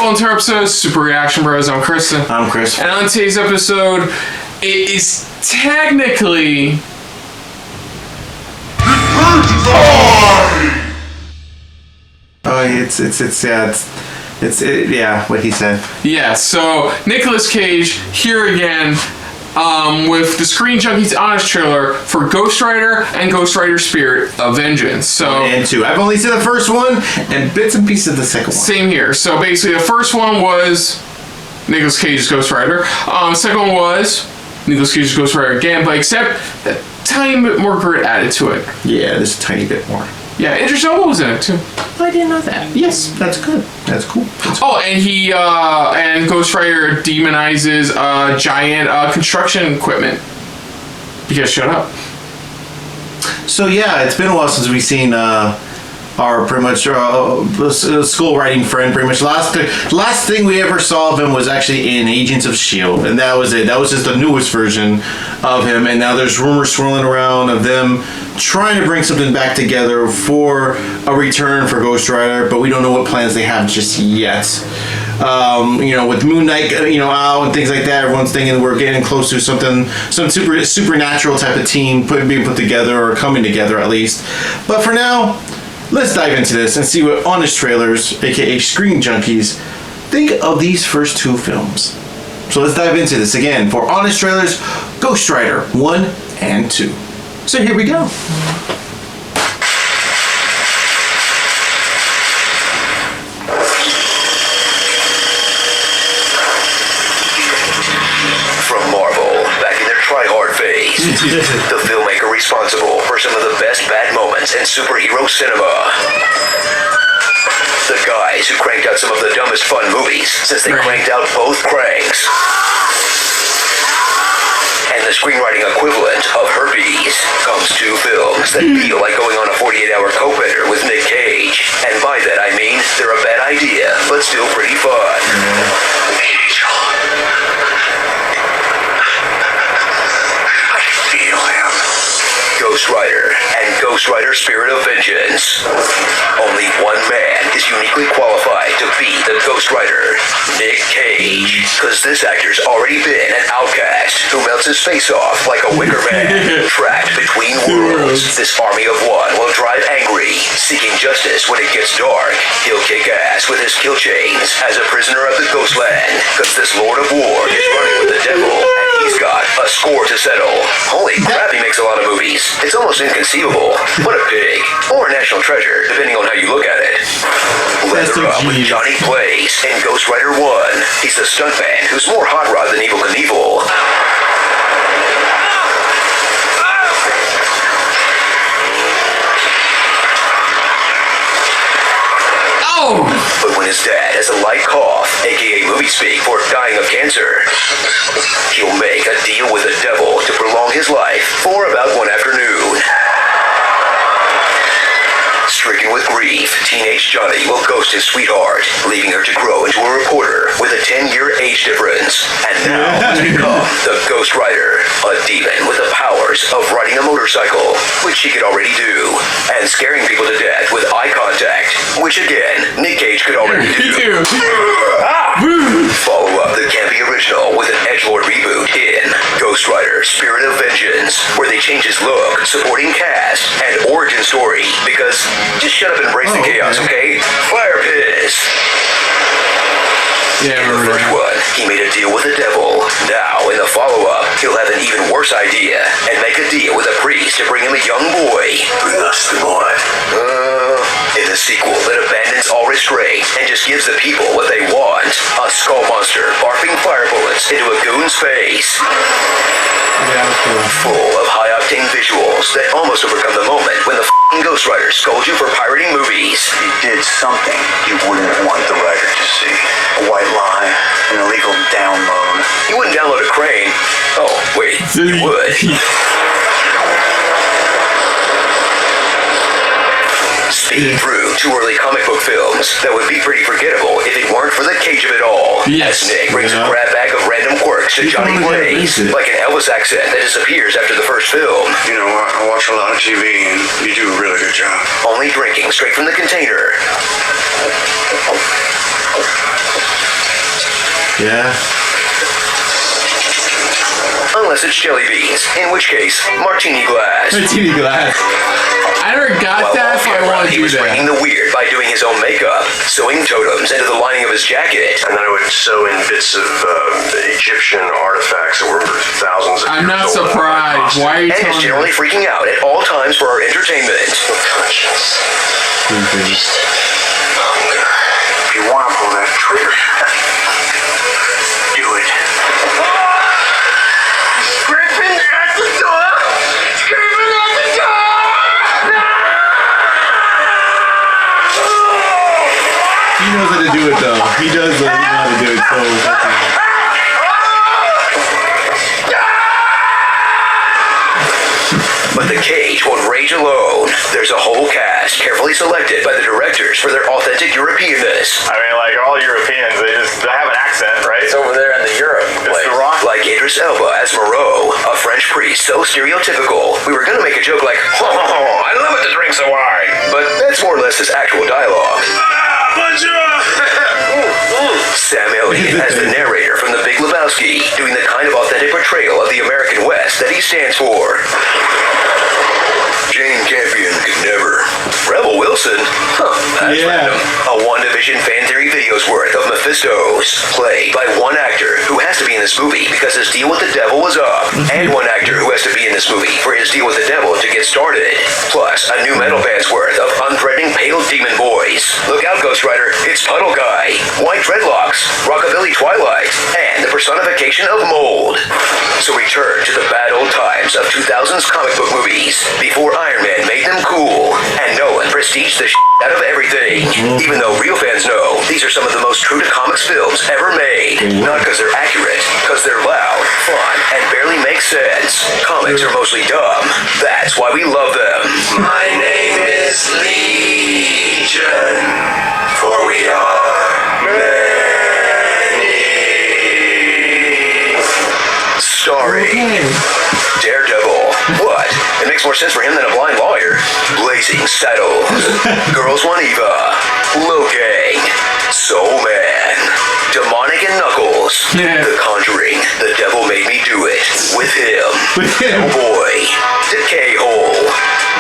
welcome to our episode of Super Reaction Bros. I'm Kristen. I'm Chris. And on today's episode, it is technically... What he said. Yeah, so Nicolas Cage here again with the Screen Junkies Honest trailer for Ghost Rider and Ghost Rider Spirit of Vengeance. So, 1 and 2. I've only seen the first one and bits and pieces of the second one. Same here. So basically the first one was Nicolas Cage's Ghost Rider. Second one was Nicolas Cage's Ghost Rider again, but except a tiny bit more grit added to it. Yeah, just a tiny bit more. Yeah, Idris Elba was in it too. I didn't know that. Yes, that's good. That's cool. And he and Ghost Rider demonizes giant construction equipment. Because shut up. So yeah, it's been a while since we've seen our pretty much school writing friend. Pretty much last thing we ever saw of him was actually in Agents of S.H.I.E.L.D. and that was it. That was just the newest version of him, and now there's rumors swirling around of them trying to bring something back together for a return for Ghost Rider, but we don't know what plans they have just yet. With Moon Knight, out and things like that, everyone's thinking we're getting close to some supernatural type of team being put together or coming together at least. But for now, let's dive into this and see what Honest Trailers, aka Screen Junkies, think of these first two films. So let's dive into this again for Honest Trailers, Ghost Rider 1 and 2. So here we go. From Marvel, back in their try-hard phase, the filmmaker responsible for some of the best bad moments in superhero cinema. The guys who cranked out some of the dumbest fun movies since they cranked out both cranks. And the screenwriting equivalent of herpes comes to films that feel like going on a 48-hour co-bender with Nick Cage. And by that I mean they're a bad idea, but still pretty fun. Angel. I feel him. Ghost Rider and Ghost Rider Spirit of Vengeance. Only one man is uniquely qualified to be the Ghost Rider, Nick Cage. Cause this actor's already been an outcast who melts his face off like a wicker man. Trapped between worlds, this army of one will drive angry, seeking justice when it gets dark. He'll kick ass with his kill chains as a prisoner of the Ghostland. Cause this Lord of War is running with the devil, and he's got a score to settle. Holy crap, he makes a lot of movies. It's almost inconceivable. What a pig. Or a national treasure, depending on how you look at it. Leather up with Johnny Blaze in Ghost Rider 1. He's the stuntman who's more hot rod than Evel Knievel. But when his dad has a light cough, aka movie speak for dying of cancer, he'll make a deal with the devil to prolong his life for about one afternoon. Stricken with grief, teenage Johnny will ghost his sweetheart, leaving her to grow into a reporter with a 10-year age difference. And now has become the Ghost Rider, a demon with the powers of riding a motorcycle, which she could already do, and scaring people to death with eye contact, which again, Nick Cage could already do. Follow up the campy original with an edgelord reboot in Ghost Rider Spirit of Vengeance, where they change his look, supporting cast, and origin story, because just shut up and embrace the chaos, okay? Fire piss! Yeah, in the first one, he made a deal with the devil. Now, in the follow-up, he'll have an even worse idea and make a deal with a priest to bring him a young boy. Bring us the boy. In the sequel that abandons all restraint and just gives the people what they want, a skull monster barfing fire bullets into a goon's face. Full of high-octane visuals that almost overcome the moment when the Ghost Rider scolds you for pirating movies. He did something you wouldn't want the writer to see. A white lie, an illegal download. You wouldn't download a crane. Oh, wait, you would. Speeding through two early comic book films that would be pretty forgettable if it weren't for the Cage of it all. Yes. As Nick brings a grab bag of random quirks to Johnny Blaze, like an Elvis accent that disappears after the first film. You know, I watch a lot of TV and you do a really good job. Only drinking straight from the container. Yeah. Unless it's jelly beans, in which case, martini glass. TV glass. I never got that, if I camera, want to he do was bringing that. the weird by doing his own makeup, sewing totems into the lining of his jacket. And then I would sew in bits of Egyptian artifacts that were thousands of I'm years not old. surprised. Why are you And is telling generally me? freaking out at all times for our entertainment. Conscience. Just hunger. If you want to pull that trigger, do it. Griffin at the door! Griffin at the door! He knows how to do it though. He does know how to do it. So But the cage won't rage alone. There's a whole cast carefully selected by the directors for their authentic Europeanness. I mean, like all Europeans, they have an accent, right? It's over there in the Europe It's the Rock. Like Idris Elba as Moreau, a French priest so stereotypical. We were gonna make a joke like, I love it to drink some wine. But that's more or less his actual dialogue. Sam Elliott as the narrator from The Big Lebowski, doing the kind of authentic portrayal of the American West that he stands for. Jane Campion could never. Rebel Wilson? Huh, that's Yeah. random. A WandaVision fan theory video's worth of Mephistos, played by one actor who has to be in this movie because his deal with the devil was up, and one actor who has to be in this movie for his deal with the devil to get started. Plus, a new metal band's worth of unthreatening pale demon boys. Look out, Ghost Rider, it's Puddle Guy, White Dreadlocks, Rockabilly Twilight, and the personification of mold. So return to the bad old times of 2000s comic book movies, before Iron Man made them cool, and Nolan prestiged the out of everything. Even though real fans know these are some of the most true to comics films ever made. Not because they're accurate, because they're loud, fun, and barely make sense. Comics are mostly dumb. That's why we love them. My name is Legion, for we are many. Starring Daredevil. What? It makes more sense for him than a blind lawyer. Blazing Saddles. Girls Want Eva. Logang. Soul Man. Demonic and Knuckles. Yeah. The Conjuring. The Devil Made Me Do It. With him. With him. Boy. Decay Hole.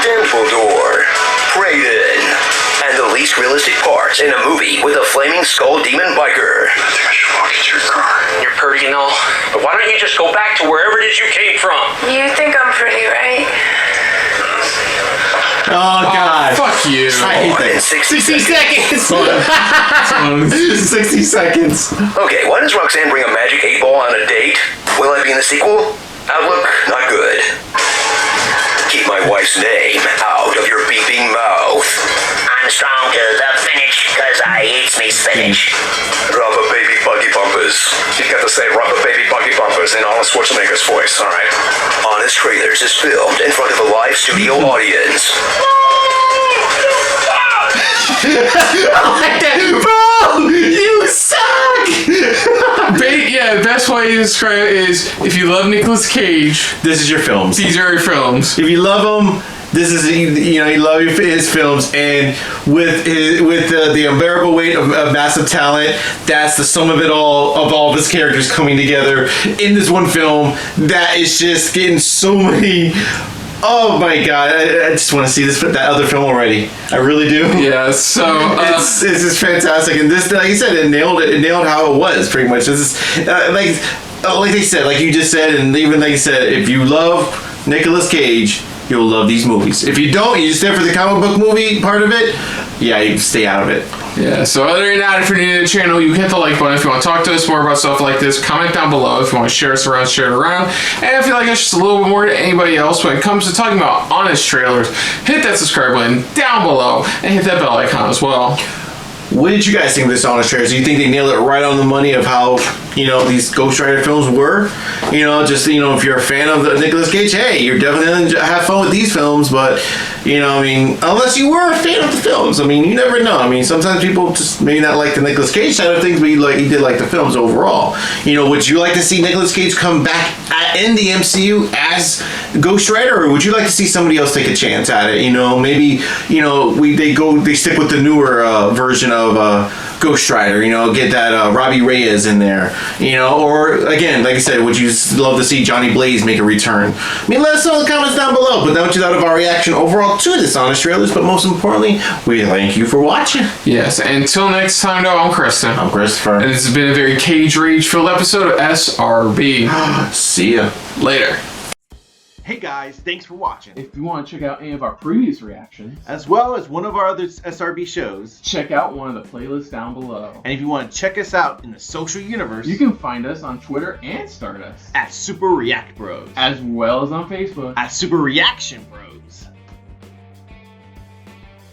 Dumbledore. Prayden. And the least realistic parts in a movie with a flaming skull demon biker. I think I should walk you to your car. You're pretty and all, but why don't you just go back to wherever it is you came from? You think I'm pretty, right? Oh God. Fuck you. I hate In that. 60 seconds. Someone- 60 seconds. Okay, why does Roxanne bring a magic 8-ball on a date? Will I be in the sequel? Outlook, not good. Keep my wife's name out of your beeping mouth. I'm strong to the finish, cause I eats me spinach. Rubber baby buggy bumpers. You got to say rubber baby buggy bumpers in Arnold Schwarzenegger's voice, alright? Honest Trailers is filmed in front of a live studio audience. Bro, you suck. Yeah, the best way to describe it is if you love Nicolas Cage, This is your films. these are your films. If you love him, this is you love his films, and with the unbearable weight of massive talent, that's the sum of it all of his characters coming together in this one film. That is just getting so many. Oh my God! I just want to see that other film already. I really do. Yeah, so It's just fantastic, and this, like you said, it nailed how it was pretty much. This is like they said, like you just said, and even like you said, if you love Nicolas Cage, you'll love these movies. If you don't, you just there for the comic book movie part of it. Yeah, you stay out of it. yeah, so other than that, if you're new to the channel, you hit the like button. If you want to talk to us more about stuff like this, comment down below. If you want to share us around, share it around. And if you like us just a little bit more than anybody else when it comes to talking about honest trailers, hit that subscribe button down below and hit that bell icon as well. What did you guys think of this honest trailers? Do you think they nailed it right on the money of how these Ghost Rider films were? If you're a fan of the Nicolas Cage, hey, you're definitely gonna have fun with these films. But unless you were a fan of the films, you never know. Sometimes people just maybe not like the Nicolas Cage side of things, but you did like the films overall. Would you like to see Nicolas Cage come back in the MCU as Ghost Rider, or would you like to see somebody else take a chance at it? Maybe they stick with the newer version of Ghost Rider, you know, get that Robbie Reyes in there, you know, or again, like I said, would you love to see Johnny Blaze make a return? I mean, let us know in the comments down below. But what you thought of our reaction overall to this Honest Trailers, but most importantly, we thank you for watching. Yes, until next time, though, I'm Kristen. I'm Christopher. And this has been a very Cage Rage-filled episode of SRB. See ya. Later. Hey guys, thanks for watching. If you want to check out any of our previous reactions, As well as one of our other SRB shows. check out one of the playlists down below. And if you want to check us out in the social universe, You can find us on Twitter and Stardust, at Super React Bros. as well as on Facebook. At Super Reaction Bros.